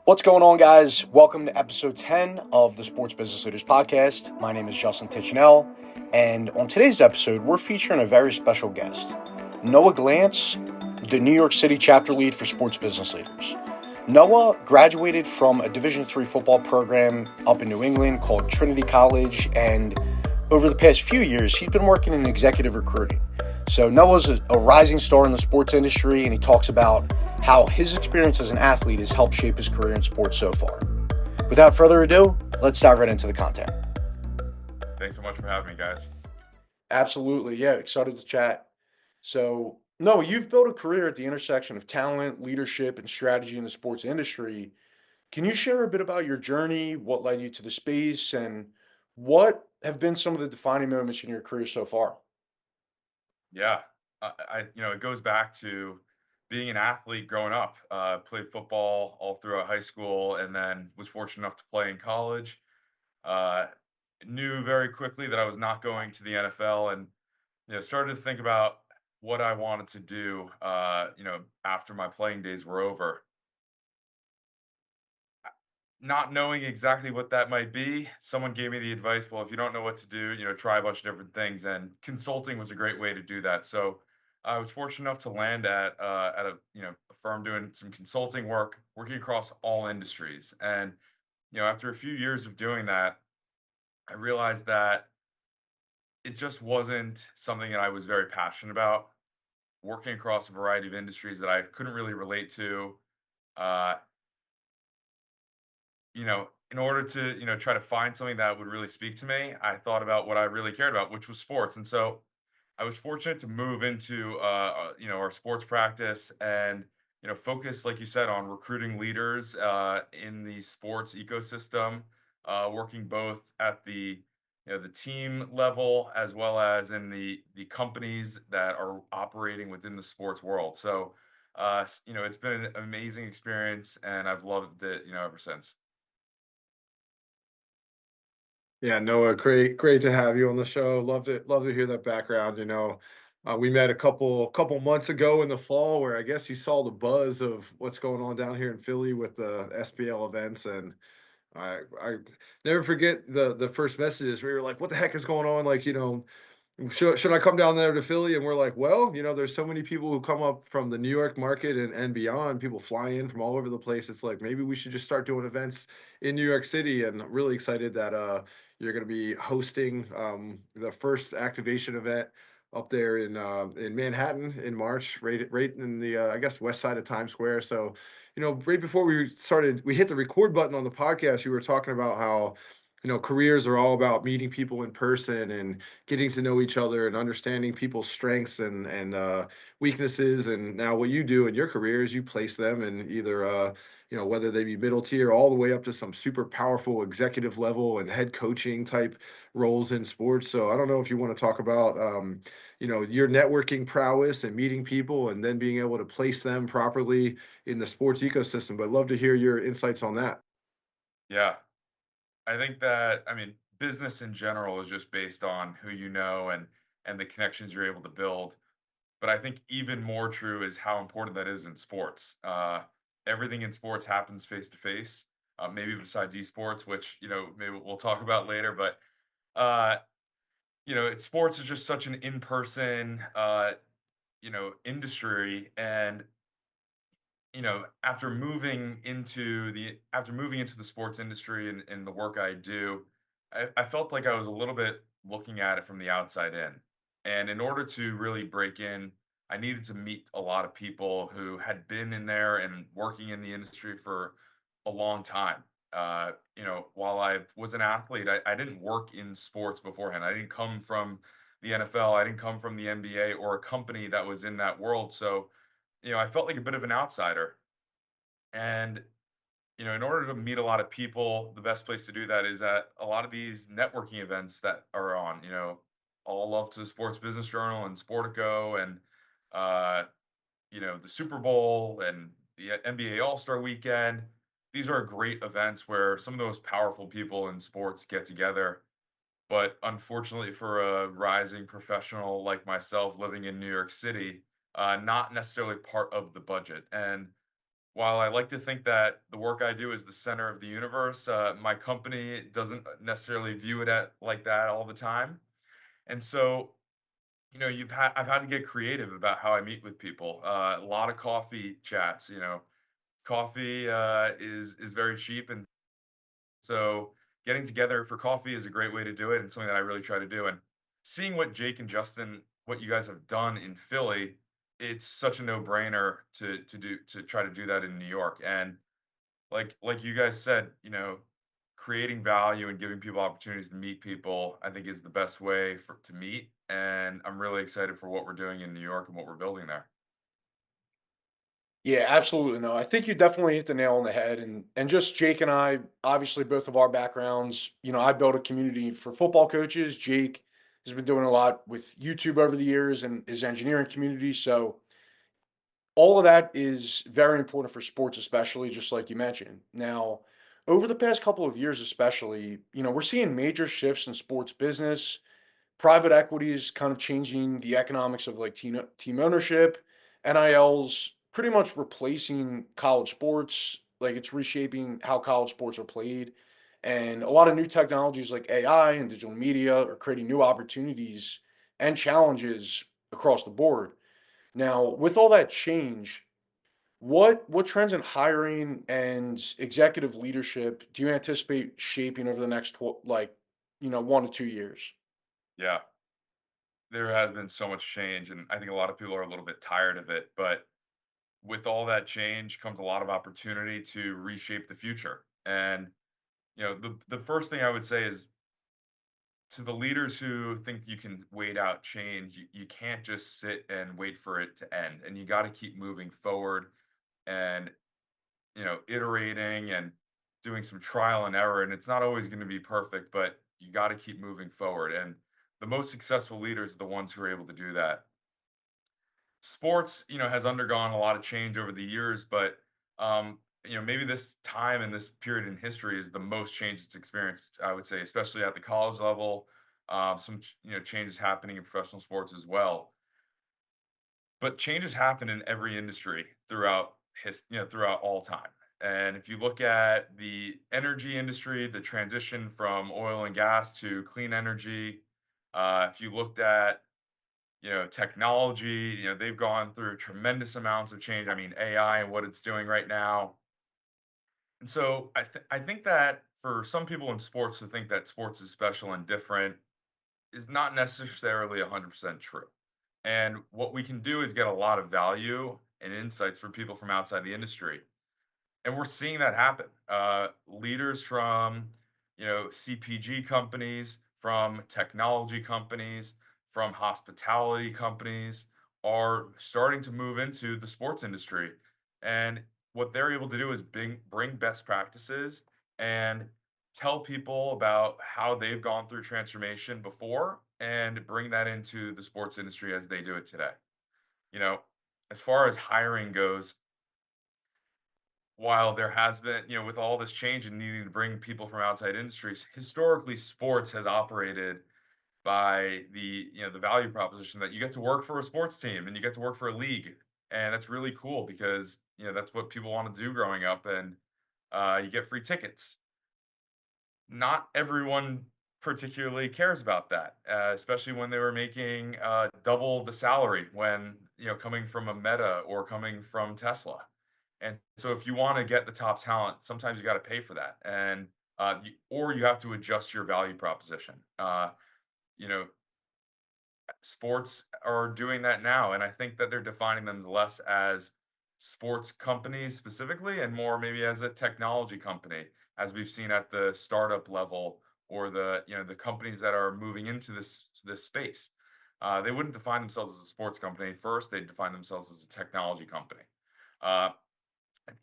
What's going on, guys? Welcome to episode 10 of the Sports Business Leaders Podcast. My name is Justin Tichenell, and on today's episode, we're featuring a very special guest, Noah Glantz, the New York City chapter lead for Sports Business Leaders. Noah graduated from a Division III football program up in New England called Trinity College, and over the past few years, he's been working in executive recruiting. So Noah's a rising star in the sports industry, and he talks about how his experience as an athlete has helped shape his career in sports so far. Without further ado, let's dive right into the content. Thanks so much for having me, guys. Absolutely. Yeah, excited to chat. So, Noah, you've built a career at the intersection of talent, leadership, and strategy in the sports industry. Can you share a bit about your journey, what led you to the space, and what have been some of the defining moments in your career so far? Yeah, it goes back to being an athlete growing up. Played football all throughout high school, and then was fortunate enough to play in college. Uh, Knew very quickly that I was not going to the NFL, and started to think about what I wanted to do. After my playing days were over, not knowing exactly what that might be, someone gave me the advice, well, if you don't know what to do, try a bunch of different things. And consulting was a great way to do that. So I was fortunate enough to land at a firm doing some consulting work, working across all industries. And after a few years of doing that, I realized that it just wasn't something that I was very passionate about. Working across a variety of industries that I couldn't really relate to. Uh, in order to, try to find something that would really speak to me, I thought about what I really cared about, which was sports. And so I was fortunate to move into, our sports practice and, focus, like you said, on recruiting leaders in the sports ecosystem, working both at the team level as well as in the companies that are operating within the sports world. So, it's been an amazing experience, and I've loved it, ever since. Yeah, Noah, great to have you on the show. Love to hear that background. We met a couple months ago in the fall, where I guess you saw the buzz of what's going on down here in Philly with the SBL events, and I never forget the first messages. We were like, "What the heck is going on?" Like, should I come down there to Philly? And we're like, well, there's so many people who come up from the New York market and beyond. People fly in from all over the place. It's like maybe we should just start doing events in New York City. And really excited that you're going to be hosting the first activation event up there in Manhattan in March, right in the I guess west side of Times Square. So, right before we hit the record button on the podcast. You were talking about how careers are all about meeting people in person and getting to know each other and understanding people's strengths and weaknesses. And now what you do in your career is you place them in either whether they be middle tier all the way up to some super powerful executive level and head coaching type roles in sports. So I don't know if you want to talk about your networking prowess and meeting people and then being able to place them properly in the sports ecosystem, but I'd love to hear your insights on that. Yeah. I think that, I mean, business in general is just based on who you know and the connections you're able to build. But I think even more true is how important that is in sports. Everything in sports happens face to face. Maybe besides esports, which maybe we'll talk about later. But uh, sports is just such an in-person industry, and after moving into the sports industry and the work I do, I felt like I was a little bit looking at it from the outside in. And in order to really break in, I needed to meet a lot of people who had been in there and working in the industry for a long time. While I was an athlete, I didn't work in sports beforehand. I didn't come from the NFL. I didn't come from the NBA or a company that was in that world. So, I felt like a bit of an outsider. And, in order to meet a lot of people, the best place to do that is at a lot of these networking events that are on, all love to the Sports Business Journal and Sportico and, uh, the Super Bowl and the NBA All Star Weekend. These are great events where some of the most powerful people in sports get together. But unfortunately, for a rising professional like myself living in New York City, not necessarily part of the budget. And while I like to think that the work I do is the center of the universe, my company doesn't necessarily view it at like that all the time. And so, I've had to get creative about how I meet with people. A lot of coffee chats. Coffee is very cheap, and so getting together for coffee is a great way to do it, and something that I really try to do. And seeing what Jake and Justin, what you guys have done in Philly, it's such a no-brainer to try to do that in New York. And like you guys said, creating value and giving people opportunities to meet people, I think is the best way for to meet. And I'm really excited for what we're doing in New York and what we're building there. Yeah, absolutely. No, I think you definitely hit the nail on the head. And just Jake and I, obviously both of our backgrounds, I built a community for football coaches. Jake has been doing a lot with YouTube over the years and his engineering community. So all of that is very important for sports, especially just like you mentioned. Now, over the past couple of years, especially, we're seeing major shifts in sports business. Private equity is kind of changing the economics of like team ownership. NIL's pretty much replacing college sports. Like it's reshaping how college sports are played. And a lot of new technologies like AI and digital media are creating new opportunities and challenges across the board. Now, with all that change, what trends in hiring and executive leadership do you anticipate shaping over the next 1 to 2 years? Yeah, there has been so much change, and I think a lot of people are a little bit tired of it. But with all that change comes a lot of opportunity to reshape the future. And the first thing I would say is, to the leaders who think you can wait out change, you can't just sit and wait for it to end. And you got to keep moving forward and, iterating and doing some trial and error. And it's not always going to be perfect, but you got to keep moving forward. And the most successful leaders are the ones who are able to do that. Sports, has undergone a lot of change over the years, but maybe this time and this period in history is the most change it's experienced, I would say, especially at the college level. Changes happening in professional sports as well. But changes happen in every industry throughout all time. And if you look at the energy industry, the transition from oil and gas to clean energy, if you looked at technology, they've gone through tremendous amounts of change. I mean, AI and what it's doing right now. And so I think that for some people in sports to think that sports is special and different is not necessarily 100% true. And what we can do is get a lot of value and insights from people from outside the industry, and we're seeing that happen. Leaders from, CPG companies, from technology companies, from hospitality companies are starting to move into the sports industry. And what they're able to do is bring best practices and tell people about how they've gone through transformation before and bring that into the sports industry as they do it today. You know, as far as hiring goes, while there has been, with all this change and needing to bring people from outside industries, historically sports has operated by the value proposition that you get to work for a sports team and you get to work for a league. And that's really cool because, that's what people want to do growing up, and you get free tickets. Not everyone particularly cares about that, especially when they were making double the salary when, coming from a Meta or coming from Tesla. And so if you want to get the top talent, sometimes you got to pay for that. And or you have to adjust your value proposition. You know, Sports are doing that now, and I think that they're defining them less as sports companies specifically and more maybe as a technology company, as we've seen at the startup level, or the companies that are moving into this space. They wouldn't define themselves as a sports company first; they'd define themselves as a technology company. Uh,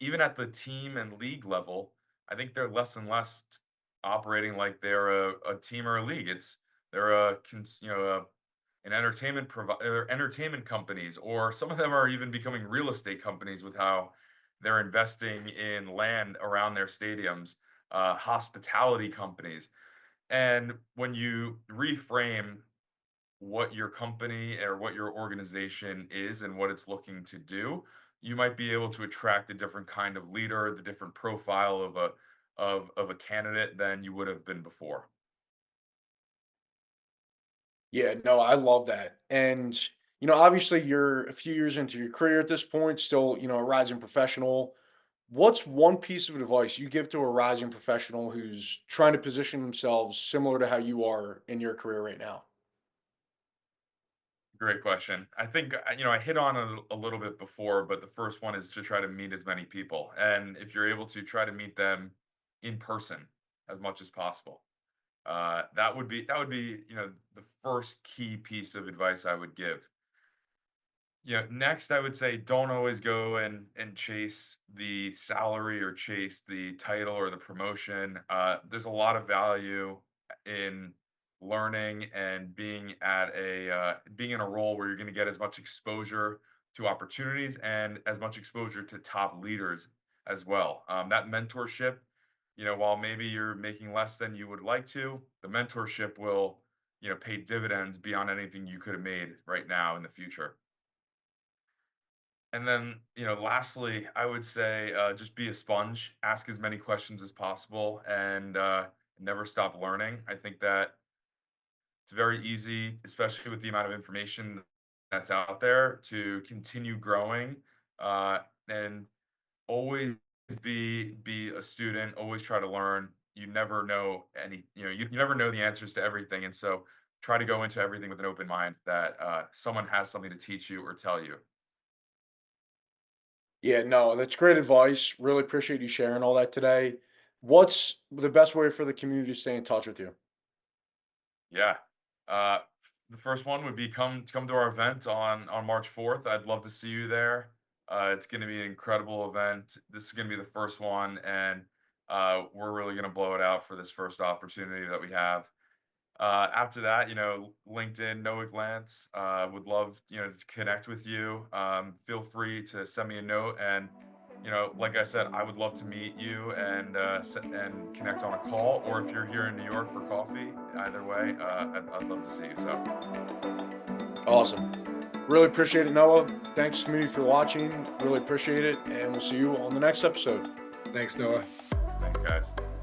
Even at the team and league level, I think they're less and less operating like they're a team or a league. They're an they're entertainment companies, or some of them are even becoming real estate companies with how they're investing in land around their stadiums, hospitality companies. And when you reframe what your company or what your organization is and what it's looking to do, you might be able to attract a different kind of leader, the different profile of a candidate than you would have been before. Yeah, no, I love that. And, obviously you're a few years into your career at this point, still, a rising professional. What's one piece of advice you give to a rising professional who's trying to position themselves similar to how you are in your career right now? Great question. I think, I hit on it a little bit before, but the first one is to try to meet as many people. And if you're able to try to meet them in person as much as possible, that would be, the first key piece of advice I would give. Next I would say don't always go and chase the salary or chase the title or the promotion. There's a lot of value in learning and being in a role where you're going to get as much exposure to opportunities and as much exposure to top leaders as well. That mentorship, while maybe you're making less than you would like to, the mentorship will, pay dividends beyond anything you could have made right now in the future. And then, lastly, I would say just be a sponge, ask as many questions as possible, and never stop learning. I think that it's very easy, especially with the amount of information that's out there, to continue growing and always be a student. Always try to learn. You never know you never know the answers to everything, and so try to go into everything with an open mind that someone has something to teach you or tell you. Yeah, no, that's great advice. Really appreciate you sharing all that today. What's the best way for the community to stay in touch with you? Yeah. The first one would be come to our event on March 4th. I'd love to see you there. It's going to be an incredible event. This is going to be the first one, and we're really going to blow it out for this first opportunity that we have. After that, LinkedIn, Noah Glantz, would love, to connect with you. Feel free to send me a note. And, like I said, I would love to meet you and and connect on a call. Or if you're here in New York for coffee, either way, I'd love to see you. So, Awesome. Really appreciate it, Noah. Thanks, community, for watching. Really appreciate it. And we'll see you on the next episode. Thanks, Noah. thanks, guys.